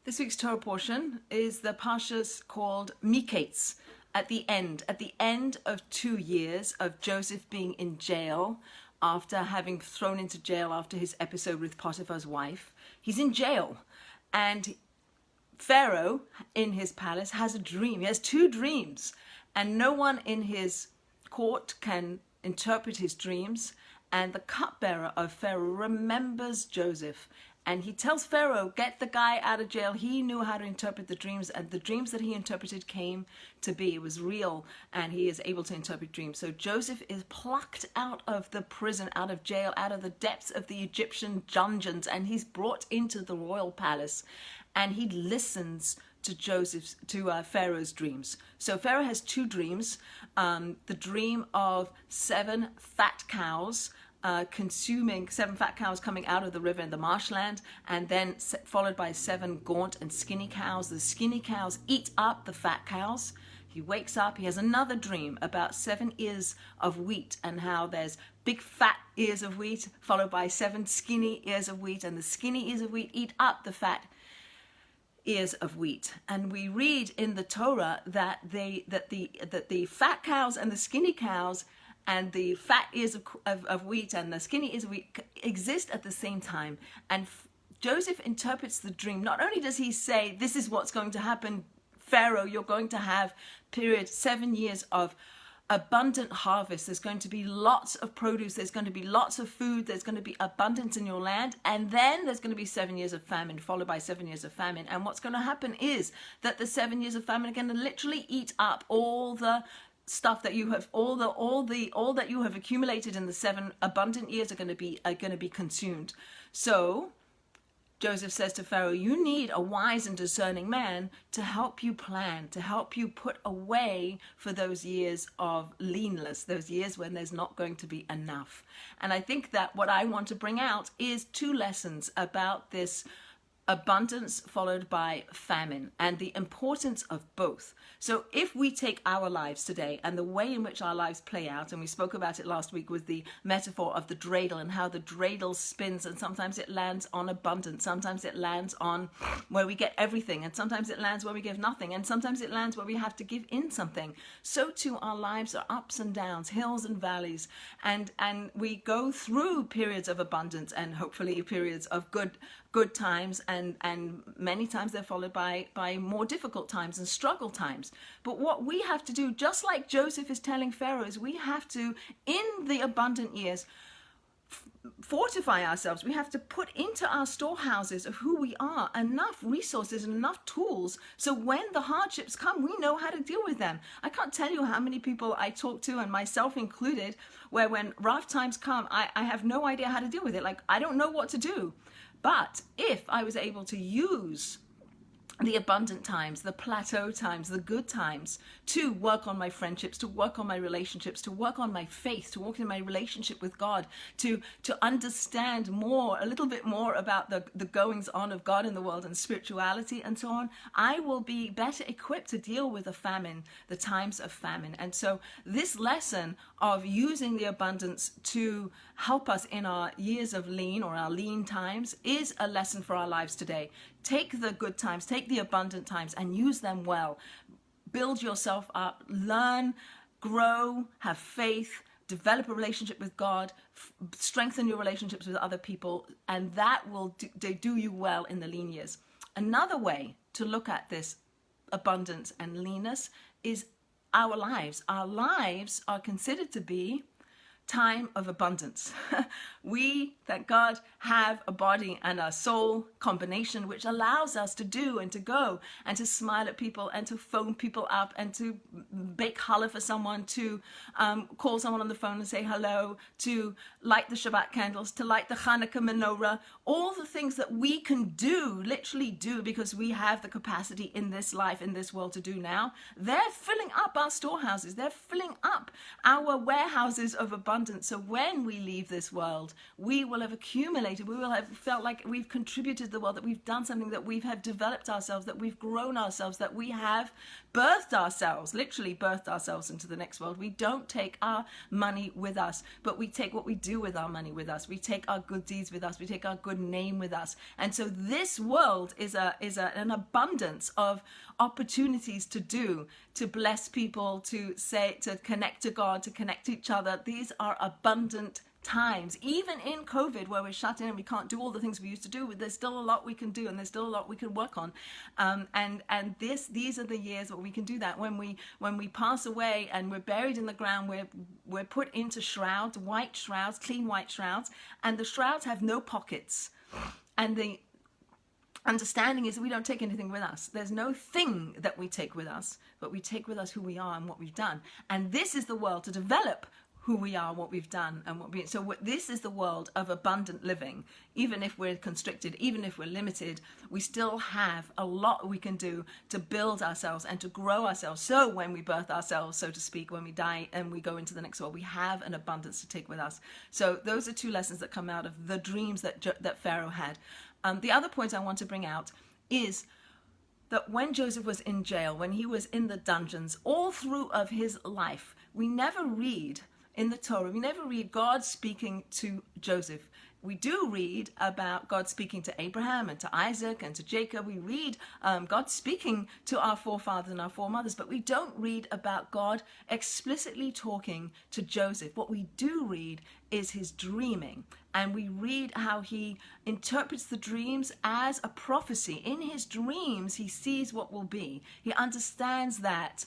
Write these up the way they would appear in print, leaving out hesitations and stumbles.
This week's Torah portion is the Parsha called Mikeitz. At the end of 2 years of Joseph being in jail after having thrown into jail after his episode with Potiphar's wife, he's in jail. And Pharaoh in his palace has a dream. He has 2 dreams, and no one in his court can interpret his dreams. And the cupbearer of Pharaoh remembers Joseph, and he tells Pharaoh, get the guy out of jail. He knew how to interpret the dreams, and the dreams that he interpreted came to be. It was real, and he is able to interpret dreams. So Joseph is plucked out of the prison, out of jail, out of the depths of the Egyptian dungeons, and he's brought into the royal palace, and he listens to Pharaoh's dreams. So Pharaoh has 2 dreams. The dream of 7 fat cows consuming 7 fat cows coming out of the river in the marshland, and then followed by 7 gaunt and skinny cows. The skinny cows eat up the fat cows. He wakes up, he has another dream about 7 ears of wheat, and how there's big fat ears of wheat followed by 7 skinny ears of wheat, and the skinny ears of wheat eat up the fat ears of wheat. And we read in the Torah that the fat cows and the skinny cows and the fat ears of wheat and the skinny ears of wheat exist at the same time. And Joseph interprets the dream. Not only does he say, this is what's going to happen, Pharaoh, you're going to have 7 years of abundant harvest. There's going to be lots of produce. There's going to be lots of food. There's going to be abundance in your land. And then there's going to be 7 years of famine, followed by 7 years of famine. And what's going to happen is that the 7 years of famine are going to literally eat up all the stuff that you have, all that you have accumulated in the 7 abundant years are going to be consumed. So Joseph says to Pharaoh, you need a wise and discerning man to help you plan, to help you put away for those years of leanness, those years when there's not going to be enough. And I think that what I want to bring out is 2 lessons about this abundance followed by famine, and the importance of both. So if we take our lives today and the way in which our lives play out, and we spoke about it last week with the metaphor of the dreidel and how the dreidel spins, and sometimes it lands on abundance, sometimes it lands on where we get everything, and sometimes it lands where we give nothing, and sometimes it lands where we have to give in something. So too our lives are ups and downs, hills and valleys, and we go through periods of abundance and hopefully periods of good times, and many times they're followed by more difficult times and struggle times. But what we have to do, just like Joseph is telling Pharaoh, is we have to, in the abundant years, fortify ourselves. We have to put into our storehouses of who we are enough resources and enough tools, so when the hardships come, we know how to deal with them. I can't tell you how many people I talk to, and myself included, where when rough times come, I have no idea how to deal with it. Like, I don't know what to do. But if I was able to use the abundant times, the plateau times, the good times, to work on my friendships, to work on my relationships, to work on my faith, to work in my relationship with God, to understand more, a little bit more about the goings on of God in the world and spirituality and so on, I will be better equipped to deal with the famine, the times of famine. And so this lesson of using the abundance to help us in our years of lean, or our lean times, is a lesson for our lives today. Take the good times, take the abundant times, and use them well. Build yourself up, learn, grow, have faith, develop a relationship with God, strengthen your relationships with other people, and that will do you well in the lean years. Another way to look at this abundance and leanness is our lives. Our lives are considered to be time of abundance. We, thank God, have a body and a soul combination which allows us to do and to go and to smile at people and to phone people up and to bake challah for someone, to call someone on the phone and say hello, to light the Shabbat candles, to light the Hanukkah menorah, all the things that we can do, literally do, because we have the capacity in this life, in this world to do now. They're filling up our storehouses. They're filling up our warehouses of abundance abundance. So when we leave this world, we will have accumulated, we will have felt like we've contributed to the world, that we've done something, that we have developed ourselves, that we've grown ourselves, that we have birthed ourselves, literally birthed ourselves into the next world. We don't take our money with us, but we take what we do with our money with us. We take our good deeds with us. We take our good name with us. And so this world is an abundance of opportunities to bless people, to connect to God, to connect to each other. These are abundant times. Even in COVID, where we're shut in and we can't do all the things we used to do, there's still a lot we can do, and there's still a lot we can work on. And these are the years where we can do that. When we pass away and we're buried in the ground, we're put into shrouds, white shrouds, clean white shrouds, and the shrouds have no pockets. And the understanding is that we don't take anything with us. There's no thing that we take with us, but we take with us who we are and what we've done. And this is the world to develop who we are, what we've done, and this is the world of abundant living. Even if we're constricted, even if we're limited, we still have a lot we can do to build ourselves and to grow ourselves. So when we birth ourselves, so to speak, when we die and we go into the next world, we have an abundance to take with us. So those are two lessons that come out of the dreams that Pharaoh had. The other point I want to bring out is that when Joseph was in jail, when he was in the dungeons, all through of his life, we never read in the Torah, we never read God speaking to Joseph. We do read about God speaking to Abraham and to Isaac and to Jacob. We read God speaking to our forefathers and our foremothers, but we don't read about God explicitly talking to Joseph. What we do read is his dreaming, and we read how he interprets the dreams as a prophecy. In his dreams, he sees what will be. He understands that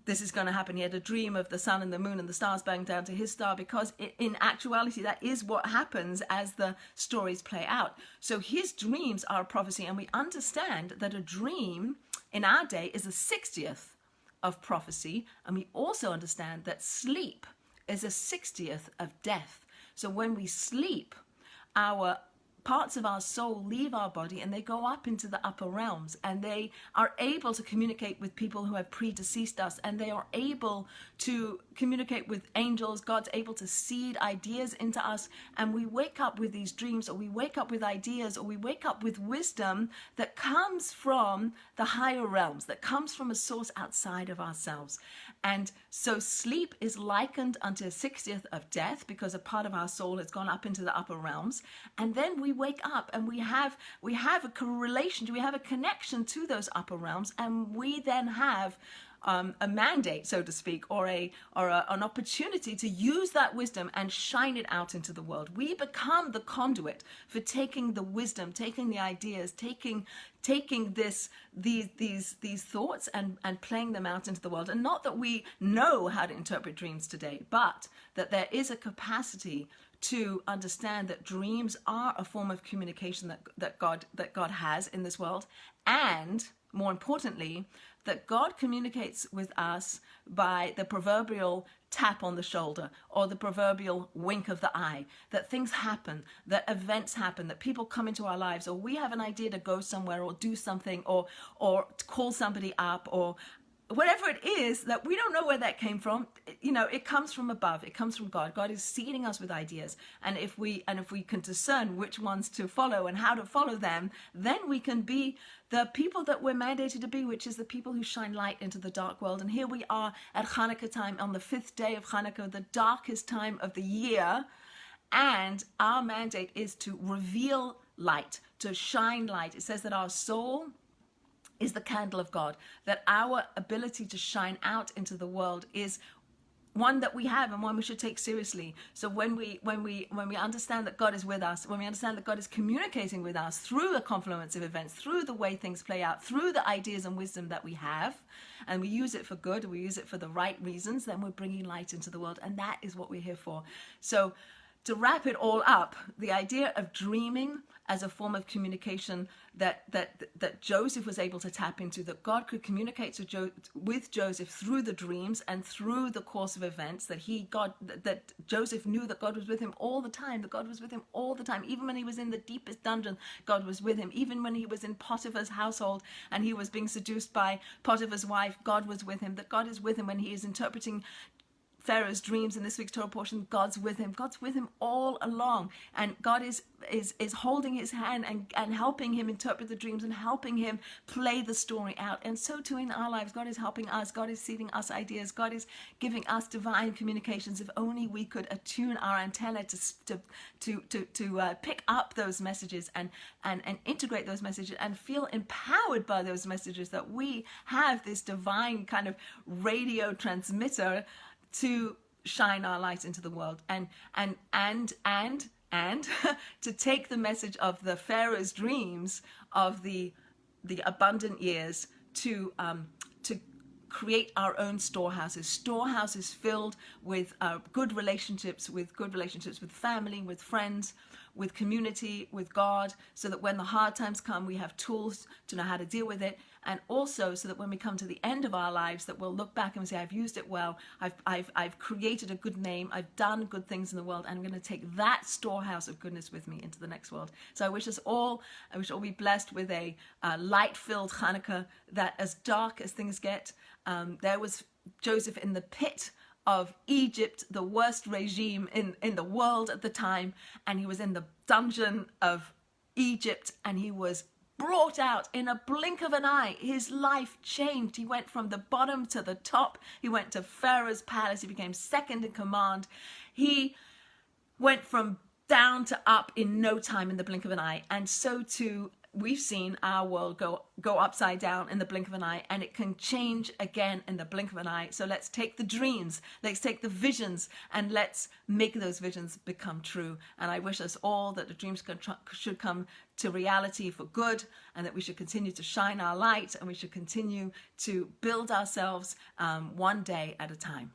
this is going to happen. He had a dream of the sun and the moon and the stars bowing down to his star, because in actuality, that is what happens as the stories play out. So his dreams are a prophecy, and we understand that a dream in our day is a 60th of prophecy, and we also understand that sleep is a 60th of death. So when we sleep, our parts of our soul leave our body and they go up into the upper realms, and they are able to communicate with people who have predeceased us, and they are able to communicate with angels. God's able to seed ideas into us, and we wake up with these dreams, or we wake up with ideas, or we wake up with wisdom that comes from the higher realms, that comes from a source outside of ourselves. And so sleep is likened unto a 60th of death, because a part of our soul has gone up into the upper realms, and then we wake up and we have a correlation, we have a connection to those upper realms, and we then have a mandate, so to speak, or an opportunity to use that wisdom and shine it out into the world. We become the conduit for taking the wisdom, taking the ideas, taking these thoughts and playing them out into the world. And not that we know how to interpret dreams today, but that there is a capacity to understand that dreams are a form of communication that God has in this world, and more importantly, that God communicates with us by the proverbial tap on the shoulder or the proverbial wink of the eye, that things happen, that events happen, that people come into our lives, or we have an idea to go somewhere or do something or call somebody up, or whatever it is, that we don't know where that came from. It comes from above. It comes from God. God is seeding us with ideas. And if we can discern which ones to follow and how to follow them, then we can be the people that we're mandated to be, which is the people who shine light into the dark world. And here we are at Hanukkah time, on the 5th day of Hanukkah, the darkest time of the year. And our mandate is to reveal light, to shine light. It says that our soul is the candle of God, that our ability to shine out into the world is one that we have and one we should take seriously. So when we understand that God is with us, when we understand that God is communicating with us through the confluence of events, through the way things play out, through the ideas and wisdom that we have, and we use it for good, we use it for the right reasons, then we're bringing light into the world, and that is what we're here for. So to wrap it all up, the idea of dreaming as a form of communication that Joseph was able to tap into, that God could communicate with Joseph through the dreams and through the course of events, that Joseph knew that God was with him all the time, that God was with him all the time. Even when he was in the deepest dungeon, God was with him. Even when he was in Potiphar's household and he was being seduced by Potiphar's wife, God was with him. That God is with him when he is interpreting Pharaoh's dreams in this week's Torah portion, God's with him. God's with him all along. And God is holding his hand and helping him interpret the dreams and helping him play the story out. And so too in our lives, God is helping us. God is seeding us ideas. God is giving us divine communications. If only we could attune our antenna to pick up those messages and integrate those messages and feel empowered by those messages, that we have this divine kind of radio transmitter to shine our light into the world and to take the message of the Pharaoh's dreams of the abundant years to create our own storehouses filled with good relationships with family, with friends, with community, with God, so that when the hard times come, we have tools to know how to deal with it. And also so that when we come to the end of our lives, that we'll look back and say, I've used it well, I've created a good name, I've done good things in the world, and I'm going to take that storehouse of goodness with me into the next world. So I wish all be blessed with a light-filled Hanukkah, that as dark as things get, there was Joseph in the pit of Egypt, the worst regime in the world at the time, and he was in the dungeon of Egypt, and he was brought out in a blink of an eye. His life changed. He went from the bottom to the top. He went to Pharaoh's palace. He became second in command. He went from down to up in no time, in the blink of an eye. And so too, we've seen our world go upside down in the blink of an eye, and it can change again in the blink of an eye. So let's take the dreams, let's take the visions, and let's make those visions become true. And I wish us all that the dreams should come to reality for good, and that we should continue to shine our light, and we should continue to build ourselves one day at a time.